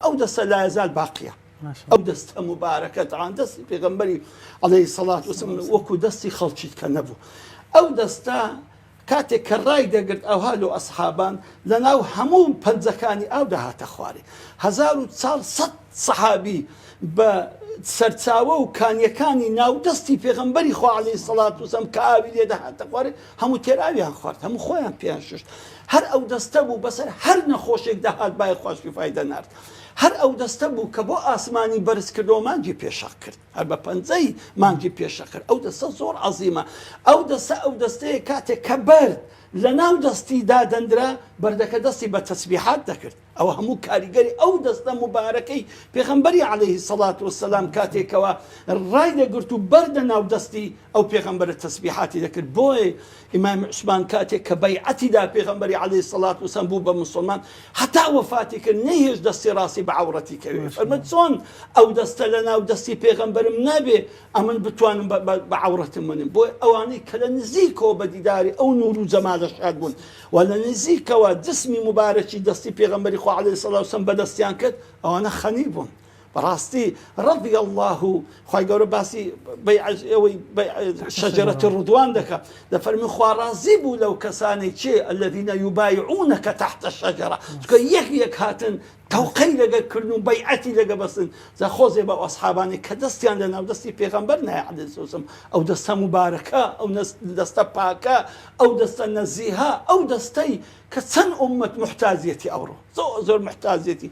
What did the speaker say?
ئەو دەستە لا يزال باقیە ئەو دەستە مبارەکە تاان دەستی پێغەمبەری عەلەیهی سەڵات وسلام وەکو دەستی خەڵکیت کە نەبوو ئەو دەستە کاتێک کە ڕای دەگرت ئەوها لە ئەسحابان لە ناو هەموو پەنجەکانی ئاو دەهاتە خوارێ 1400 سەحابی بە سەرچاوە و کانیەکانی ناودەستی پێغەمبەری خوا عەلەیهی سەڵات وسلام کە ئاوی لێ دەهاتە خوارێ هەموو تێراویان خوارد هەموو خۆیان پێیان شوشت هەر ئەو دەستە بوو بەسەر هەر نەخۆشێک دەهات بای خوش شیفای دەنارد هەر ئەو دەستە بوو کە بۆ ئاسمانی بەرز کردەوە مانگی پێشەق کرد هەر بە پەنجەی مانگی پێشەق کرد ئەو دەستە زۆر عەزیمە ئەو دەستەیە کاتێک کە بەرد لە ناو دەستی دادەندرا بەردەکە دەستی بە تەسبیحات دەکرد ئەوە هەموو کاریگەری ئەو دەستە مبارەکەی پێغەمبەری عەلەیهی سەڵات وسەلام کاتێکەوە ڕای دەگرت و بەردە ناو دەستی ئەو پێغەمبەرە تەسبیحاتی دەکرد بۆیە ئیمام عوسمان کاتێک کە بەیعەتیدا پێغەمبەری عەلەیهی سەڵات وسەلام بوو بە مسلمان هەتا وەفاتی کرد نەهێشت دەستی ڕاستی بە عەورەتی کەوێ فەرمووی چۆن ئەو دەستە لە ناو دەستی پێغەمبەرم نابێ ئەمن بتوانم بە عەورەتم منم بۆی ئەوانەی کە لە نزیکەوە بە دیداری ئەو نور و جەمالە شاد بوون و لە نزیکەوە جسمی مبارەکی دەستی پێغەمبەری خوا عەلەیهی سەڵات وسەلام بەدەستیان کرد ئەوانە خەنی بوون بەڕاستی ڕەضی الله خوای گەورە باسی شەجەرەتی ڕوضوان دەکات دەفەرمی خوا ڕازی بوو لەو کەسانەی چێ الذین یبایعونەکە تحت الشەجەرە چونکە یەک هاتن تەوقەی لەگە کردن و بەیعەتی لەگە بەستن جا خۆزێ بە ئەسحابانی کە دەستیان لە ناو دەستی پێغەمبەر نایە عەلەیهی وسەلام ئەو دەستە مبارەکە ئەو دەستە پاکە ئەو دەستە نەزیهە ئەو دەستەی کە چەند ئوممەت محتاجێتی ئەوڕۆ زۆر محتاجێتی